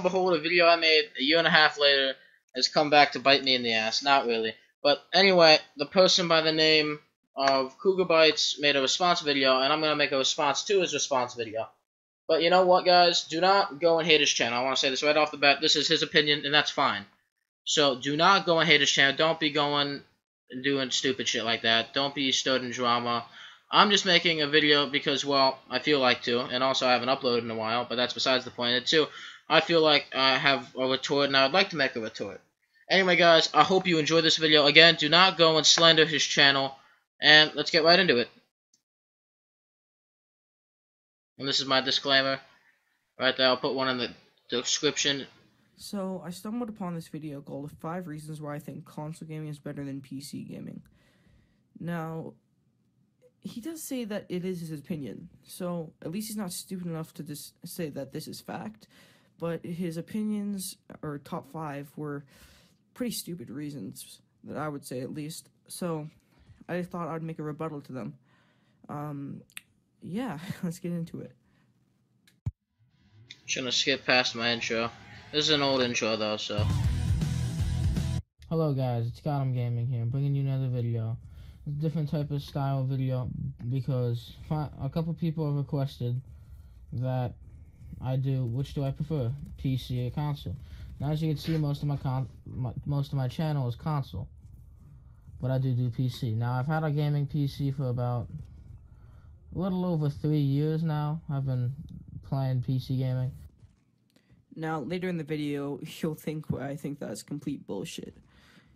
behold, a video I made a year and a half later has come back to bite me in the ass. Not really. But anyway, the person by the name of CougarBites made a response video, and I'm going to make a response to his response video. But you know what, guys? Do not go and hate his channel. I want to say this right off the bat. This is his opinion, and that's fine. So do not go and hate his channel. Don't be going and doing stupid shit like that. Don't be starting drama. I'm just making a video because, well, I feel like to, and also I haven't uploaded in a while, but that's besides the point. And two, I feel like I have a retort, and I would like to make a retort. Anyway, guys, I hope you enjoyed this video. Again, do not go and slander his channel, and let's get right into it. And this is my disclaimer right there. I'll put one in the description. So, I stumbled upon this video called 5 Reasons Why I Think Console Gaming is Better Than PC Gaming. Now, he does say that it is his opinion, so at least he's not stupid enough to just say that this is fact, but his opinions, or top 5, were pretty stupid reasons, that I would say at least, so I thought I'd make a rebuttal to them. Yeah, let's get into it. Shouldn't have skipped past my intro. This is an old intro though, so. Hello guys, it's CougarBites here, bringing you another video. It's a different type of style video because a couple people have requested that I do, which do I prefer, PC or console. Now as you can see, most of my channel is console, but I do PC. Now I've had a gaming PC for about a little over 3 years now. I've been playing PC gaming. Now, later in the video, you'll think I think that's complete bullshit.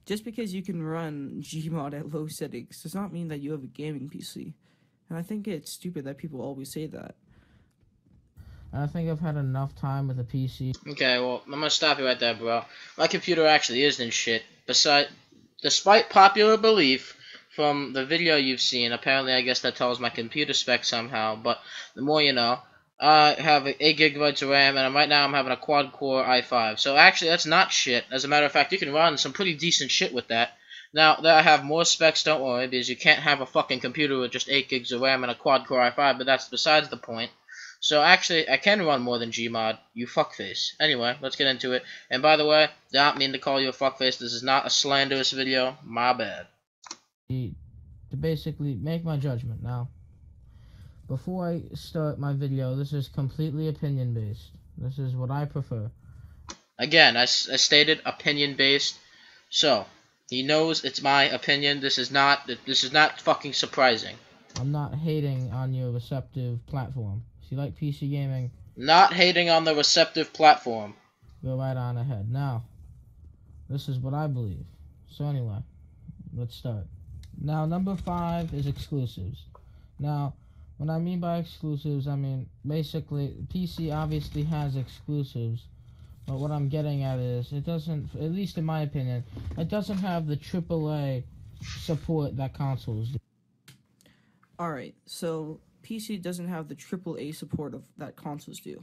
Just because you can run Gmod at low settings does not mean that you have a gaming PC. And I think it's stupid that people always say that. I think I've had enough time with a PC. Okay, well, I'm gonna stop you right there, bro. My computer actually isn't shit. Despite popular belief from the video you've seen, apparently I guess that tells my computer spec somehow, but the more you know. I have 8 gigabytes of RAM, and right now I'm having a quad-core i5. So actually, that's not shit. As a matter of fact, you can run some pretty decent shit with that. Now, that I have more specs, don't worry, because you can't have a fucking computer with just 8 gigs of RAM and a quad-core i5, but that's besides the point. So actually, I can run more than Gmod, you fuckface. Anyway, let's get into it. And by the way, do not mean to call you a fuckface. This is not a slanderous video. My bad. To basically make my judgment now. Before I start my video, this is completely opinion-based. This is what I prefer. Again, I stated opinion-based. So, he knows it's my opinion. This is not fucking surprising. I'm not hating on your receptive platform. If you like PC gaming... Not hating on the receptive platform. Go right on ahead. Now, this is what I believe. So anyway, let's start. Now, number 5 is exclusives. Now, what I mean by exclusives, I mean, basically, PC obviously has exclusives, but what I'm getting at is, it doesn't, at least in my opinion, it doesn't have the AAA support that consoles do. Alright, so PC doesn't have the AAA support that consoles do.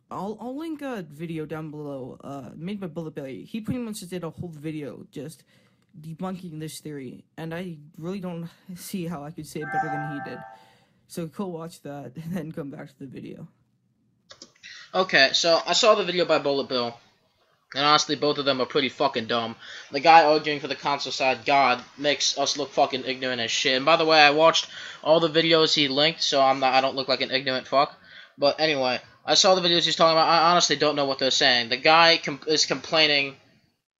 I'll link a video down below, made by Bullet Belly. He pretty much did a whole video just debunking this theory, and I really don't see how I could say it better than he did. So go watch that, and then come back to the video. Okay, so I saw the video by Bullet Bill, and honestly, both of them are pretty fucking dumb. The guy arguing for the console side, God, makes us look fucking ignorant as shit. And by the way, I watched all the videos he linked, so I don't look like an ignorant fuck. But anyway, I saw the videos he's talking about. I honestly don't know what they're saying. The guy is complaining.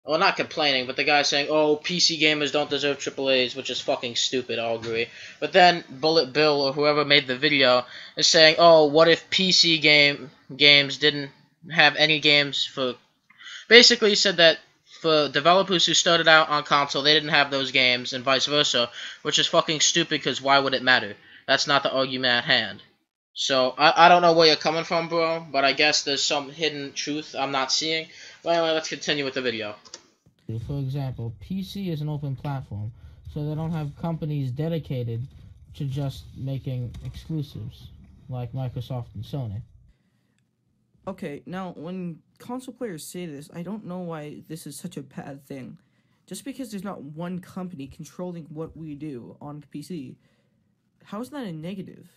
Well, not complaining, but the guy's saying, oh, PC gamers don't deserve AAAs, which is fucking stupid, I'll agree. But then Bullet Bill, or whoever made the video, is saying, oh, what if PC games didn't have any games for... Basically, he said that for developers who started out on console, they didn't have those games, and vice versa, which is fucking stupid, because why would it matter? That's not the argument at hand. So, I don't know where you're coming from, bro, but I guess there's some hidden truth I'm not seeing. But anyway, let's continue with the video. For example, PC is an open platform, so they don't have companies dedicated to just making exclusives, like Microsoft and Sony. Okay, now, when console players say this, I don't know why this is such a bad thing. Just because there's not one company controlling what we do on PC, how is that a negative?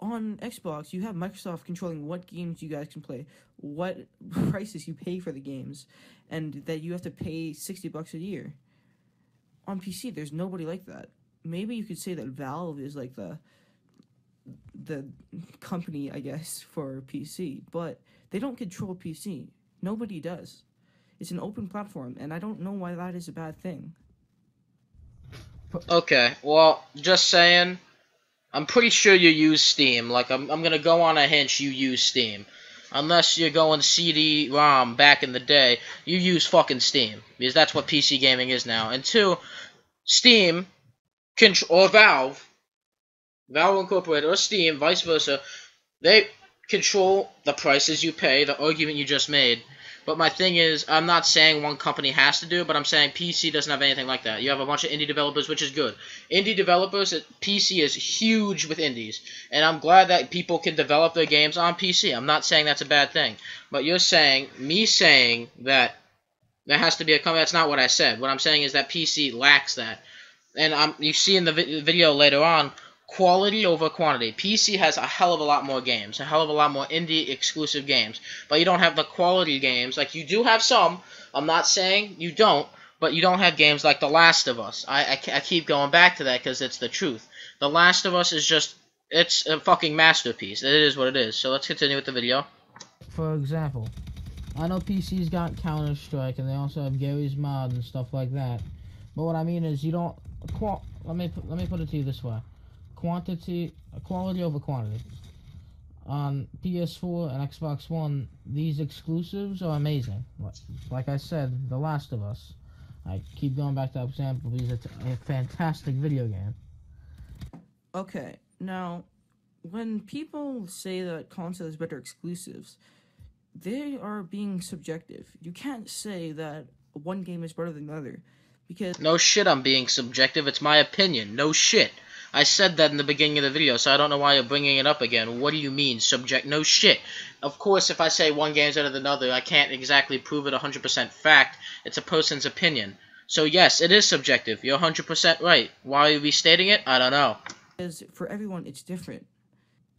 on Xbox, you have Microsoft controlling what games you guys can play, what prices you pay for the games, and that you have to pay $60 a year. On PC, there's nobody like that. Maybe you could say that Valve is like the company, I guess, for PC, but they don't control PC. Nobody does. It's an open platform, and I don't know why that is a bad thing. Okay, well, just saying, I'm pretty sure you use Steam. Like, I'm gonna go on a hint you use Steam. Unless you're going CD-ROM back in the day, you use fucking Steam. Because that's what PC gaming is now. And two, Steam, or Valve Incorporated, or Steam, vice versa, they control the prices you pay, the argument you just made. But my thing is, I'm not saying one company has to do it, but I'm saying PC doesn't have anything like that. You have a bunch of indie developers, which is good. Indie developers, PC is huge with indies. And I'm glad that people can develop their games on PC. I'm not saying that's a bad thing. But you're saying, me saying that there has to be a company, that's not what I said. What I'm saying is that PC lacks that. And you see in the video later on, quality over quantity. PC has a hell of a lot more games, a hell of a lot more indie exclusive games, but you don't have the quality games. Like, you do have some. I'm not saying you don't, but you don't have games like The Last of Us. I keep going back to that because it's the truth. The Last of Us is just, it's a fucking masterpiece. It is what it is. So let's continue with the video. For example, I know PC's got Counter-Strike, and they also have Gary's Mod and stuff like that. But what I mean is, you don't. Let me put it to you this way: quality over quantity. On PS4 and Xbox One, these exclusives are amazing. Like I said, The Last of Us. I keep going back to that example because it's a fantastic video game. Okay, now, when people say that console has better exclusives, they are being subjective. You can't say that one game is better than the other, because... No shit, I'm being subjective. It's my opinion. No shit. I said that in the beginning of the video, so I don't know why you're bringing it up again. What do you mean, subject? No shit. Of course, if I say one game's better than another, I can't exactly prove it 100% fact. It's a person's opinion. So yes, it is subjective. You're 100% right. Why are you restating it? I don't know. Because for everyone, it's different.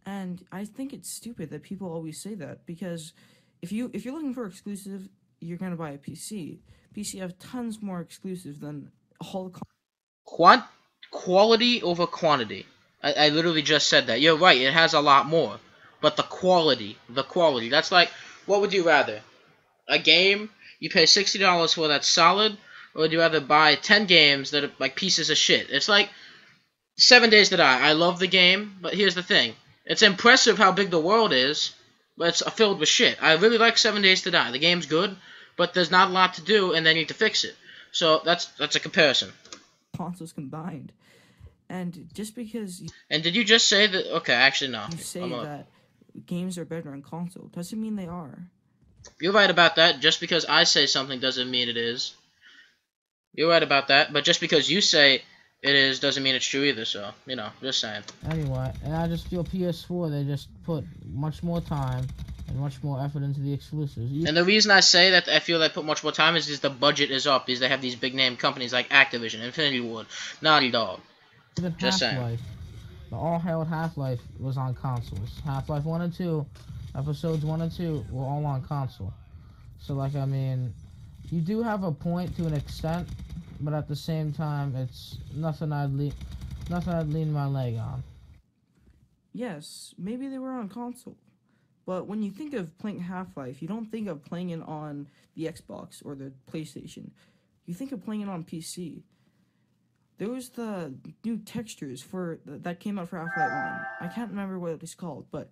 And I think it's stupid that people always say that, because if you're looking for exclusive, you're gonna buy a PC. PC have tons more exclusives than all the... Quality over quantity. I literally just said that. You're right, it has a lot more. But the quality, that's like, what would you rather? A game you pay $60 for that's solid, or would you rather buy 10 games that are like pieces of shit? It's like 7 Days to Die. I love the game, but here's the thing. It's impressive how big the world is, but it's filled with shit. I really like 7 Days to Die. The game's good, but there's not a lot to do, and they need to fix it. So that's a comparison. Consoles combined. And just because... And did you just say that... Okay, actually, no. You say that games are better on console doesn't mean they are. You're right about that. Just because I say something doesn't mean it is. You're right about that. But just because you say it is doesn't mean it's true either. So, you know, just saying. Anyway, and I just feel PS4, they just put much more time and much more effort into the exclusives. And the reason I say that I feel they put much more time is because the budget is up. Because they have these big name companies like Activision, Infinity Ward, Naughty Dog. Even Just Half-Life. saying. The all-hailed Half-Life was on consoles. Half-Life 1 and 2, episodes 1 and 2 were all on console. So, like, I mean, you do have a point to an extent, but at the same time, it's nothing I'd lean my leg on. Yes, maybe they were on console. But when you think of playing Half-Life, you don't think of playing it on the Xbox or the PlayStation. You think of playing it on PC. There was the new textures that came out for Half-Life 1. I can't remember what it's called, but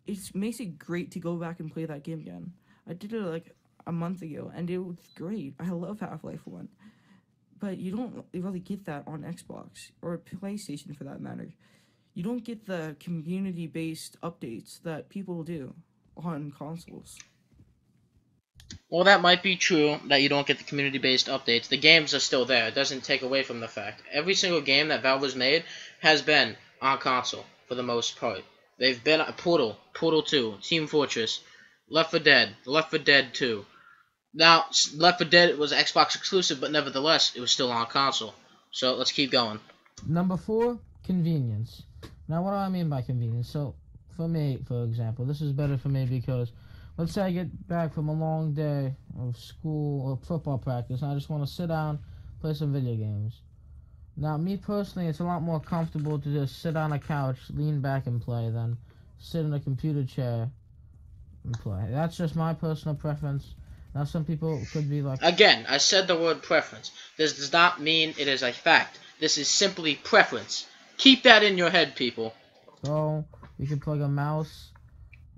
it makes it great to go back and play that game again. I did it like a month ago, and it was great. I love Half-Life 1. But you don't really get that on Xbox, or PlayStation for that matter. You don't get the community-based updates that people do on consoles. Well, that might be true, that you don't get the community-based updates. The games are still there. It doesn't take away from the fact. Every single game that Valve has made has been on console, for the most part. They've been Portal 2, Team Fortress, Left 4 Dead, Left 4 Dead 2. Now, Left 4 Dead was Xbox exclusive, but nevertheless, it was still on console. So, let's keep going. Number 4, convenience. Now, what do I mean by convenience? So, for me, for example, this is better for me because, let's say I get back from a long day of school or football practice, and I just want to sit down, play some video games. Now, me personally, it's a lot more comfortable to just sit on a couch, lean back and play than sit in a computer chair and play. That's just my personal preference. Now, some people could be like, Again, I said the word preference. This does not mean it is a fact. This is simply preference. Keep that in your head, people. oh, you can plug a mouse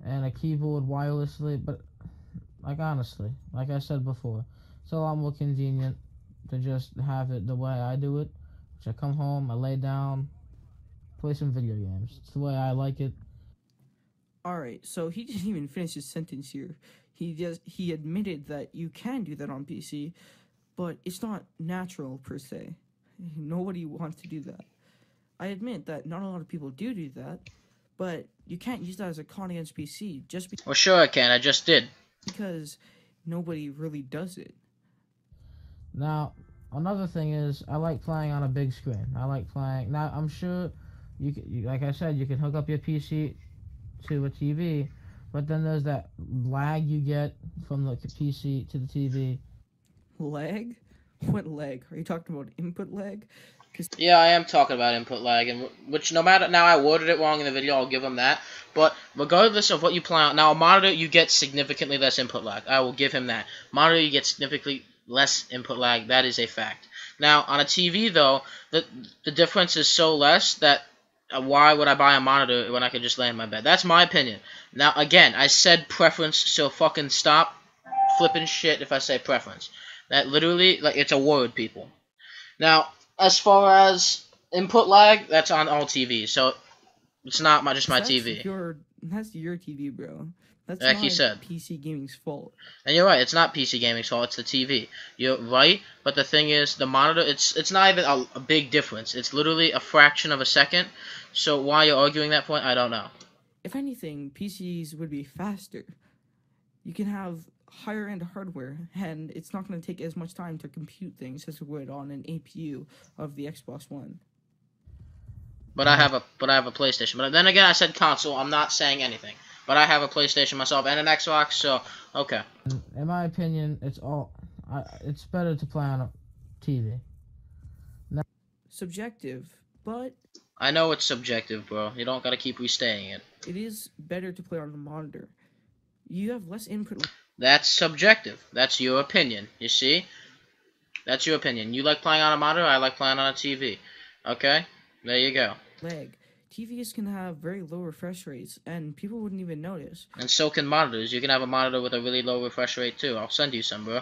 and a keyboard wirelessly, but, like, honestly, like I said before, it's a lot more convenient to just have it the way I do it. Which I come home, I lay down, play some video games. It's the way I like it. Alright, so he didn't even finish his sentence here. He admitted that you can do that on PC, but it's not natural per se. Nobody wants to do that. I admit that not a lot of people do that, but you can't use that as a con against PC just Well, sure I can. I just did. because nobody really does it. Now, another thing is, I like playing on a big screen. I like playing. Now, I'm sure like I said, you can hook up your PC to a TV, but then there's that lag you get from the PC to the TV. Lag? What lag? Are you talking about input lag? Yeah, I am talking about input lag, and which no matter, now I worded it wrong in the video, I'll give him that. But regardless of what you play on, now a monitor you get significantly less input lag. I will give him that. Monitor you get significantly less input lag. That is a fact. Now on a TV though, the difference is so less that why would I buy a monitor when I could just lay in my bed? That's my opinion. Now again, I said preference, so fucking stop flipping shit if I say preference. That literally, like, it's a word, people. Now, as far as input lag, that's on all TVs, so it's not just my TV. That's your TV, bro. That's Like not you said. PC gaming's fault. And you're right, it's not PC gaming's fault, it's the TV. You're right, but the thing is, the monitor, it's not even a big difference. It's literally a fraction of a second, so why you're arguing that point, I don't know. If anything, PCs would be faster. You can have higher end hardware, and it's not going to take as much time to compute things as it would on an APU of the Xbox One. But I have a PlayStation. But then again, I said console. I'm not saying anything. But I have a PlayStation myself and an Xbox, so okay. In my opinion, it's better to play on a TV. Now, Subjective, but I know it's subjective, bro. You don't gotta keep restating it. it is better to play on a monitor. You have less input. That's subjective. That's your opinion. You see? That's your opinion. You like playing on a monitor, I like playing on a TV. Okay? There you go. Lag. TVs can have very low refresh rates, and people wouldn't even notice. And so can monitors. You can have a monitor with a really low refresh rate, too. I'll send you some, bro.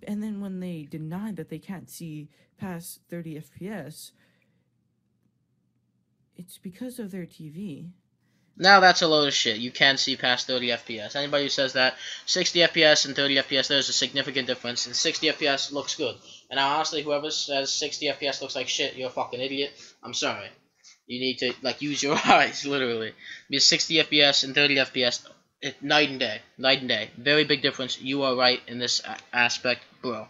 And then when they deny that they can't see past 30 FPS, it's because of their TV. Now that's a load of shit. You can see past 30 FPS. Anybody who says that 60 FPS and 30 FPS, there's a significant difference, and 60 FPS looks good. And honestly, whoever says 60 FPS looks like shit, you're a fucking idiot. I'm sorry. You need to, like, use your eyes, literally. Because 60 FPS and 30 FPS, night and day. Night and day. Very big difference. You are right in this aspect, bro.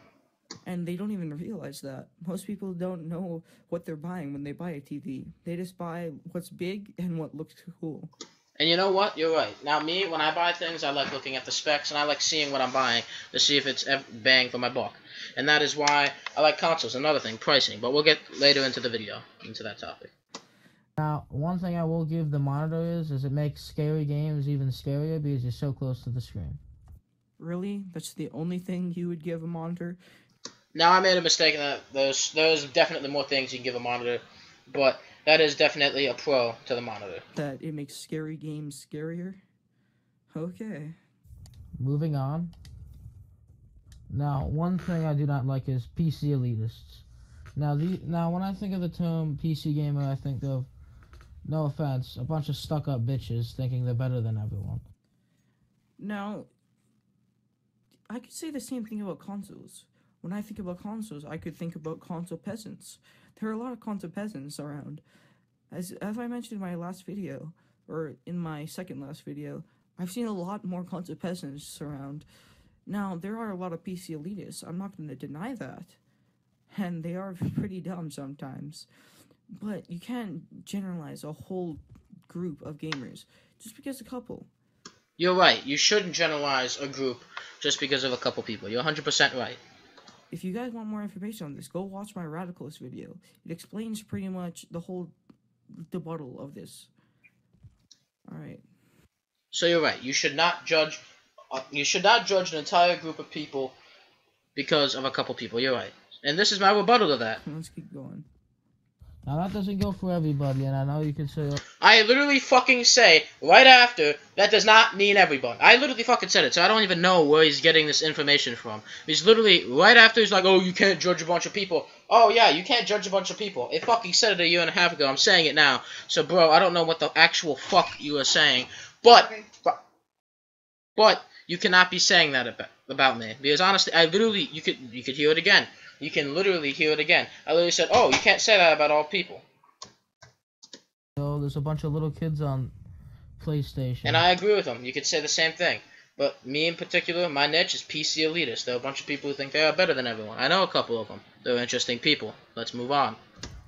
And they don't even realize that. Most people don't know what they're buying when they buy a TV. They just buy what's big and what looks cool. And you know what? You're right. Now, me, when I buy things, I like looking at the specs, and I like seeing what I'm buying to see if it's bang for my buck. And that is why I like consoles. Another thing, pricing. But we'll get later into the video, into that topic. Now, one thing I will give the monitor is it makes scary games even scarier because you're so close to the screen. Really? That's the only thing you would give a monitor? Now, I made a mistake in that there's definitely more things you can give a monitor, but that is definitely a pro to the monitor. That it makes scary games scarier? Okay. Moving on. Now, one thing I do not like is PC elitists. Now, when I think of the term PC gamer, I think of, no offense, a bunch of stuck-up bitches thinking they're better than everyone. Now, I could say the same thing about consoles. When I think about consoles, I could think about console peasants. There are a lot of console peasants around. As I mentioned in my last video, or in my second last video, I've seen a lot more console peasants around. Now, there are a lot of PC elitists. I'm not going to deny that. And they are pretty dumb sometimes. But you can't generalize a whole group of gamers just because a couple. You're right. You shouldn't generalize a group just because of a couple people. You're 100% right. If you guys want more information on this, go watch my Radicalist video. It explains pretty much the whole debuttal of this. Alright. So you're right. You should not judge. You should not judge an entire group of people because of a couple people. You're right. And this is my rebuttal to that. Let's keep going. Now that doesn't go for everybody, and I know you can say, I literally fucking say right after, that does not mean everyone. I literally fucking said it, so I don't even know where he's getting this information from. He's literally, right after, he's like, oh, you can't judge a bunch of people. Oh, yeah, you can't judge a bunch of people. It fucking said it a year and a half ago. I'm saying it now. So, bro, I don't know what the actual fuck you are saying. But you cannot be saying that about me. Because, honestly, I literally, you could hear it again. You can literally hear it again. I literally said, oh, you can't say that about all people. oh, there's a bunch of little kids on PlayStation. And I agree with him. You could say the same thing. But me in particular, my niche is PC elitists. There are a bunch of people who think they are better than everyone. I know a couple of them. They're interesting people. Let's move on.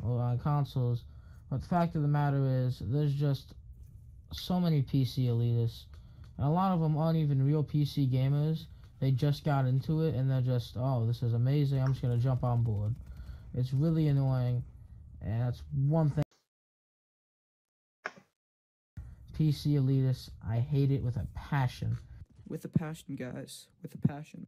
Or on consoles. But the fact of the matter is, there's just so many PC elitists. And a lot of them aren't even real PC gamers. They just got into it, and they're just, oh, this is amazing, I'm just going to jump on board. It's really annoying, and that's one thing. PC elitists, I hate it with a passion. With a passion, guys. With a passion.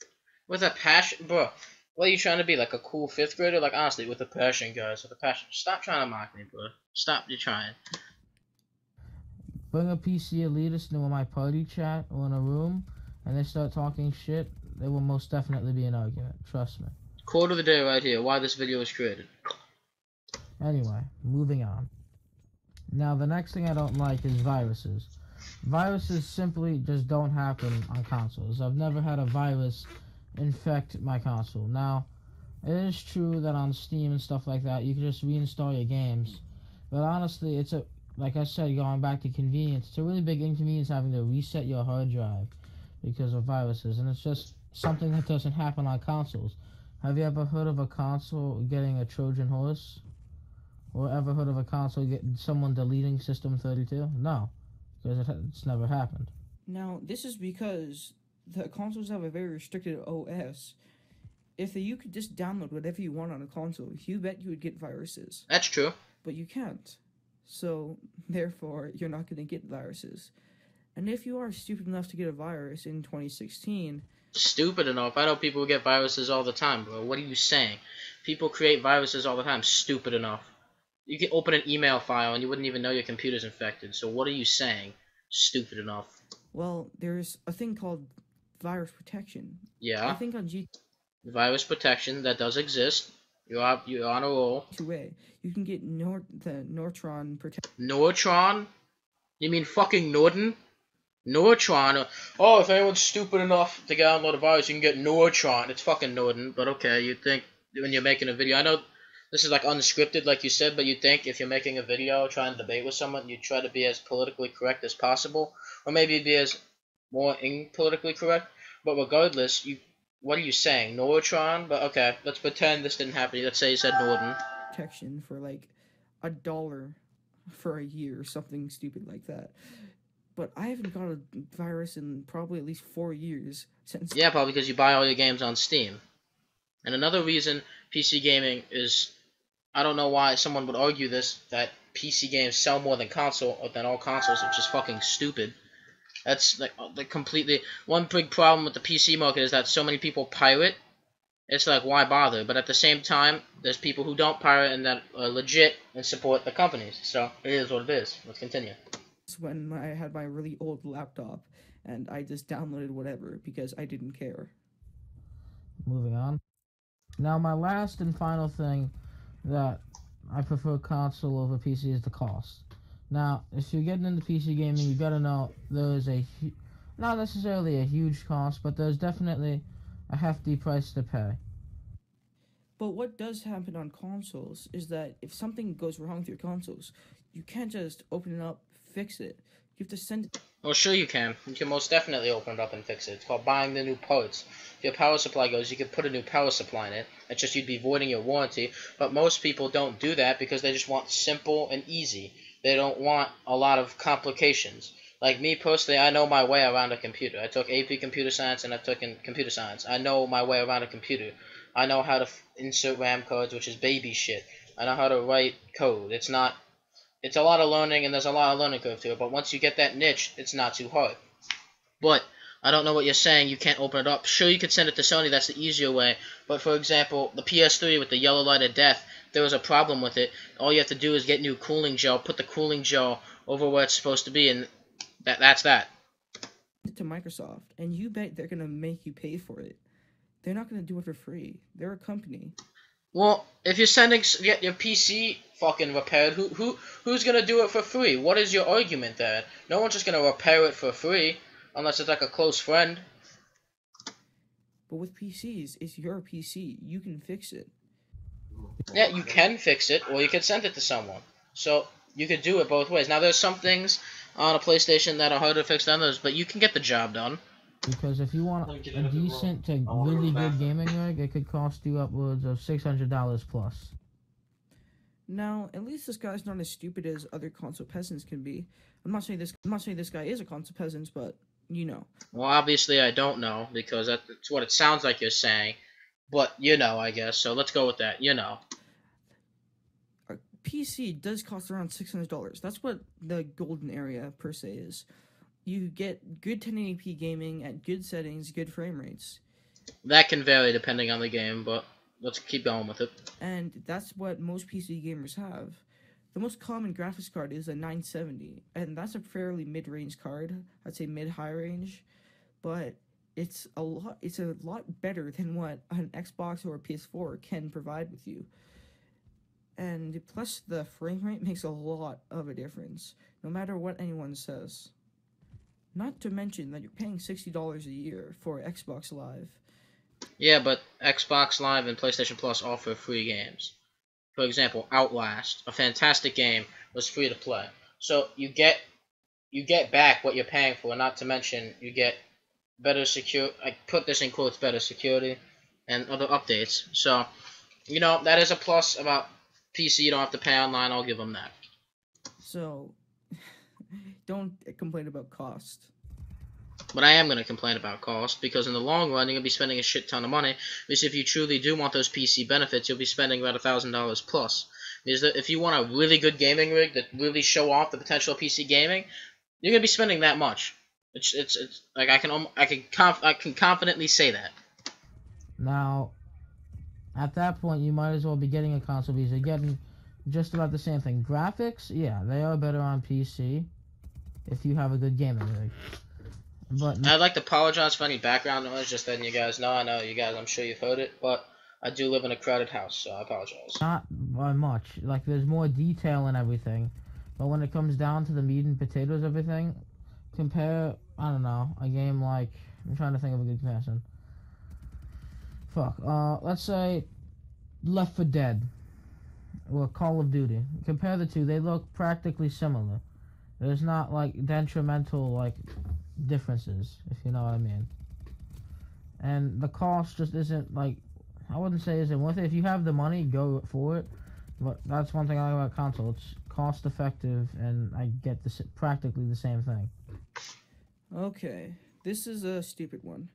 With a passion? Bro, what are you trying to be, like a cool 5th grader? Like, honestly, with a passion, guys. With a passion. Stop trying to mock me, bro. Stop you trying. Bring a PC elitist into my party chat or in a room, and they start talking shit, there will most definitely be an argument. Trust me. Quote of the day right here. Why this video was created. Anyway, moving on. Now, the next thing I don't like is viruses. Viruses simply just don't happen on consoles. I've never had a virus infect my console. Now, it is true that on Steam and stuff like that, you can just reinstall your games. But honestly, it's a, like I said, going back to convenience, it's a really big inconvenience having to reset your hard drive because of viruses. And it's just something that doesn't happen on consoles. Have you ever heard of a console getting a Trojan horse? Or ever heard of a console getting someone deleting System 32? No, because it's never happened. Now, this is because the consoles have a very restricted OS. If you could just download whatever you want on a console, you bet you would get viruses. That's true. But you can't. So, therefore, you're not going to get viruses. And if you are stupid enough to get a virus in 2016... Stupid enough? I know people get viruses all the time, bro. What are you saying? People create viruses all the time. Stupid enough. You can open an email file and you wouldn't even know your computer's infected. So what are you saying? Stupid enough. Well, there's a thing called virus protection. Yeah. I think on Virus protection, that does exist. You're on a roll. G2A, you can get the Nortron protection. Nortron? You mean fucking Norton? Nortron? Oh, if anyone's stupid enough to download a virus, you can get Nortron. It's fucking Norton, but okay, you think when you're making a video, I know this is like unscripted, like you said, but you think if you're making a video trying to debate with someone, you try to be as politically correct as possible, or maybe be as more politically correct. But regardless, what are you saying? Nortron? But okay, let's pretend this didn't happen. Let's say you said Norton. Protection for like $1 for a year or something stupid like that. But I haven't got a virus in probably at least 4 years since. Yeah, probably because you buy all your games on Steam. And another reason PC gaming is, I don't know why someone would argue this, that PC games sell more than all consoles, which is fucking stupid. That's like completely one big problem with the PC market is that so many people pirate. It's like, why bother? But at the same time, there's people who don't pirate and that are legit and support the companies. So it is what it is. Let's continue. When I had my really old laptop and I just downloaded whatever because I didn't care. Moving on. Now, my last and final thing that I prefer console over PC is the cost. Now, if you're getting into PC gaming, you gotta know there is not necessarily a huge cost, but there's definitely a hefty price to pay. But what does happen on consoles is that if something goes wrong with your consoles, you can't just open it up, fix it. You have to send it. Well, sure you can. You can most definitely open it up and fix it. It's called buying the new parts. If your power supply goes, you could put a new power supply in it. It's just you'd be voiding your warranty. But most people don't do that because they just want simple and easy. They don't want a lot of complications. Like me personally, I know my way around a computer. I took AP Computer Science and I took in Computer Science. I know my way around a computer. I know how to insert RAM codes, which is baby shit. I know how to write code. It's a lot of learning, and there's a lot of learning curve to it, but once you get that niche, it's not too hard. But I don't know what you're saying, you can't open it up. Sure, you could send it to Sony, that's the easier way, but for example, the PS3 with the yellow light of death, there was a problem with it. All you have to do is get new cooling gel, put the cooling gel over where it's supposed to be, and that's that. To Microsoft, and you bet they're gonna make you pay for it. They're not gonna do it for free. They're a company. Well, if you're sending get your PC fucking repaired, who's gonna do it for free? What is your argument there? No one's just gonna repair it for free unless it's like a close friend. But with PCs, it's your PC. You can fix it. Yeah, you can fix it, or you could send it to someone. So you could do it both ways. Now, there's some things on a PlayStation that are harder to fix than others, but you can get the job done. Because if you want a decent to really good gaming rig, it could cost you upwards of $600 plus. Now, at least this guy's not as stupid as other console peasants can be. I'm not saying this guy is a console peasant, but you know. Well, obviously I don't know, because that's what it sounds like you're saying. But you know, I guess. So let's go with that. You know. A PC does cost around $600. That's what the golden area per se is. You get good 1080p gaming at good settings, good frame rates. That can vary depending on the game, but let's keep going with it. And that's what most PC gamers have. The most common graphics card is a 970, and that's a fairly mid-range card. I'd say mid-high range, but it's a lot better than what an Xbox or a PS4 can provide with you. And plus the frame rate makes a lot of a difference, no matter what anyone says. Not to mention that you're paying $60 a year for Xbox Live. Yeah, but Xbox Live and PlayStation Plus offer free games. For example, Outlast, a fantastic game, was free to play. So you get back what you're paying for. Not to mention you get better I put this in quotes, better security, and other updates. So you know that is a plus about PC. You don't have to pay online. I'll give them that. So don't complain about cost. But I am going to complain about cost, because in the long run, you're going to be spending a shit ton of money. Because if you truly do want those PC benefits, you'll be spending about $1,000 plus. Because if you want a really good gaming rig that really show off the potential of PC gaming, you're going to be spending that much. It's like I can confidently say that. Now, at that point, you might as well be getting a console because you're getting just about the same thing. Graphics, yeah, they are better on PC if you have a good gaming rig. But I'd like to apologize for any background noise, just letting you guys know. I know you guys, I'm sure you've heard it, but I do live in a crowded house, so I apologize. not by much. Like, there's more detail and everything. But when it comes down to the meat and potatoes, everything, compare, I don't know, a game like, I'm trying to think of a good comparison. Let's say Left 4 Dead or Call of Duty. Compare the two, they look practically similar. There's not, like, detrimental, like, differences, if you know what I mean. And the cost just isn't, like, I wouldn't say isn't worth it. If you have the money, go for it. But that's one thing I like about console. It's cost effective, and I get practically the same thing. Okay, this is a stupid one.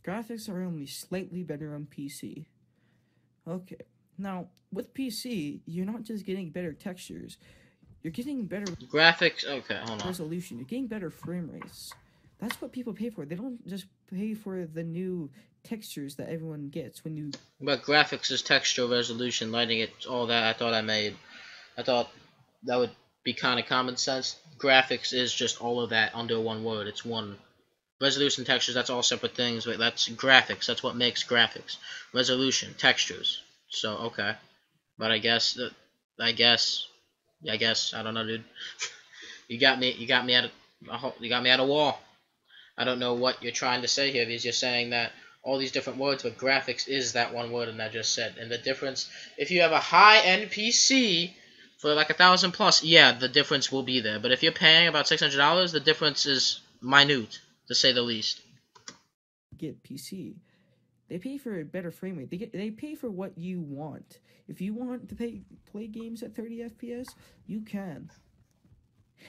Graphics are only slightly better on PC. Okay, now, with PC, you're not just getting better textures. You're getting better graphics. Okay, hold on. Resolution. You're getting better frame rates. That's what people pay for. They don't just pay for the new textures that everyone gets when you... But graphics is texture, resolution, lighting, it, all that. I thought that would be kind of common sense. Graphics is just all of that under one word. It's one. Resolution, textures, that's all separate things. But that's graphics. That's what makes graphics. Resolution, textures. So, okay. But I guess, I don't know, dude. You got me at a wall. I don't know what you're trying to say here, because you're saying that all these different words, but graphics is that one word, and I just said. And the difference, if you have a high-end PC for like $1,000 plus, yeah, the difference will be there. But if you're paying about $600, the difference is minute, to say the least. Get PC. They pay for a better frame rate. They pay for what you want. If you want to play games at 30 FPS, you can.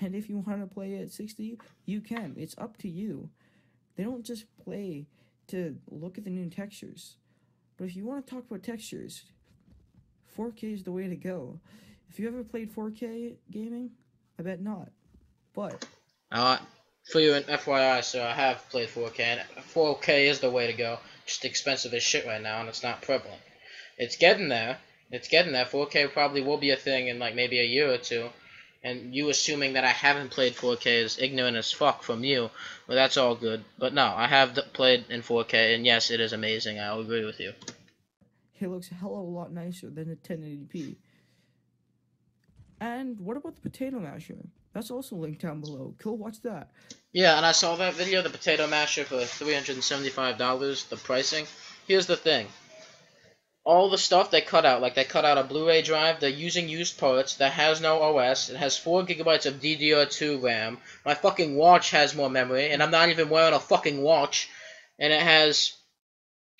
And if you want to play at 60, you can. It's up to you. They don't just play to look at the new textures. But if you want to talk about textures, 4K is the way to go. If you ever played 4K gaming, I bet not. But for you an FYI, sir, I have played 4K, and 4K is the way to go. Just expensive as shit right now, and it's not prevalent. It's getting there. It's getting there. 4K probably will be a thing in like maybe a year or two. And you assuming that I haven't played 4K is ignorant as fuck from you. Well, that's all good. But no, I have played in 4K, and yes, it is amazing. I'll agree with you. it looks a hell of a lot nicer than the 1080p. And what about the potato masher? That's also linked down below. Go watch that. Yeah, and I saw that video, the potato masher for $375, the pricing. Here's the thing. All the stuff they cut out, like they cut out a Blu-ray drive, they're using used parts, that has no OS, it has 4 GB of DDR2 RAM, my fucking watch has more memory, and I'm not even wearing a fucking watch, and it has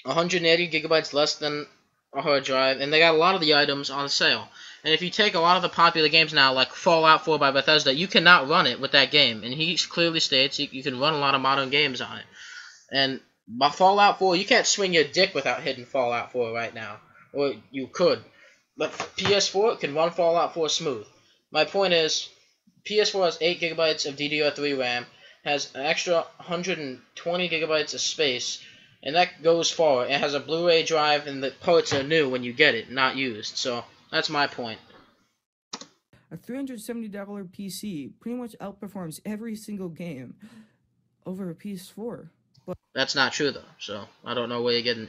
180 GB less than a hard drive, and they got a lot of the items on sale. And if you take a lot of the popular games now, like Fallout 4 by Bethesda, you cannot run it with that game, and he clearly states you can run a lot of modern games on it. And by Fallout 4, you can't swing your dick without hitting Fallout 4 right now. Or you could. But PS4 can run Fallout 4 smooth. My point is, PS4 has 8 GB of DDR3 RAM, has an extra 120 GB of space, and that goes far. It has a Blu-ray drive, and the parts are new when you get it, not used. So, that's my point. A $370 PC pretty much outperforms every single game over a PS4. That's not true, though, so I don't know where you're getting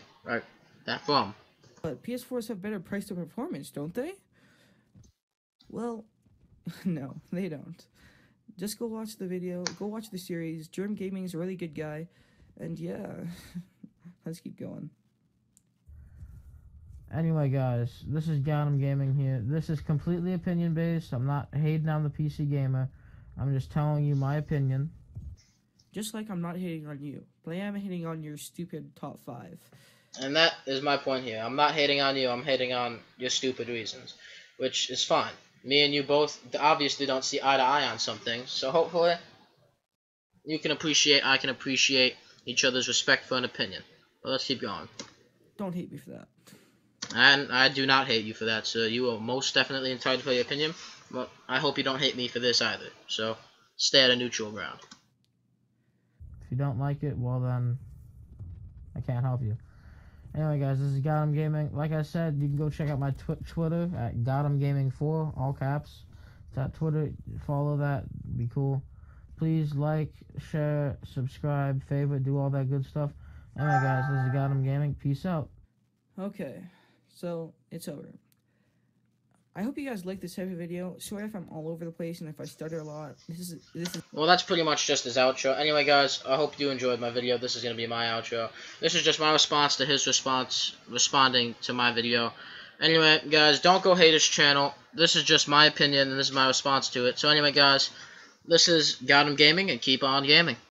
that from. But PS4s have better price to performance, don't they? Well, no, they don't. Just go watch the video, go watch the series. Germ Gaming is a really good guy, and yeah, let's keep going. Anyway, guys, this is Gotham Gaming here. This is completely opinion-based. I'm not hating on the PC gamer. I'm just telling you my opinion. Just like I'm not hating on you, but I am hating on your stupid top 5. And that is my point here. I'm not hating on you, I'm hating on your stupid reasons. Which is fine. Me and you both obviously don't see eye to eye on something, so hopefully you can appreciate, I can appreciate each other's respect for an opinion. But let's keep going. Don't hate me for that. And I do not hate you for that, so you are most definitely entitled to your opinion, but I hope you don't hate me for this either. So, stay at a neutral ground. If you don't like it, well then, I can't help you. Anyway, guys, this is Gotham Gaming. Like I said, you can go check out my Twitter at GothamGaming4, all caps. It's at Twitter. Follow that. Be cool. Please like, share, subscribe, favorite, do all that good stuff. Anyway, guys, this is Gotham Gaming. Peace out. Okay, so it's over. I hope you guys like this type of video. Sorry if I'm all over the place and if I stutter a lot. This is. Well, that's pretty much just his outro. Anyway, guys, I hope you enjoyed my video. This is going to be my outro. This is just my response to his responding to my video. Anyway, guys, don't go hate his channel. This is just my opinion, and this is my response to it. So anyway, guys, this is Gotham Gaming, and keep on gaming.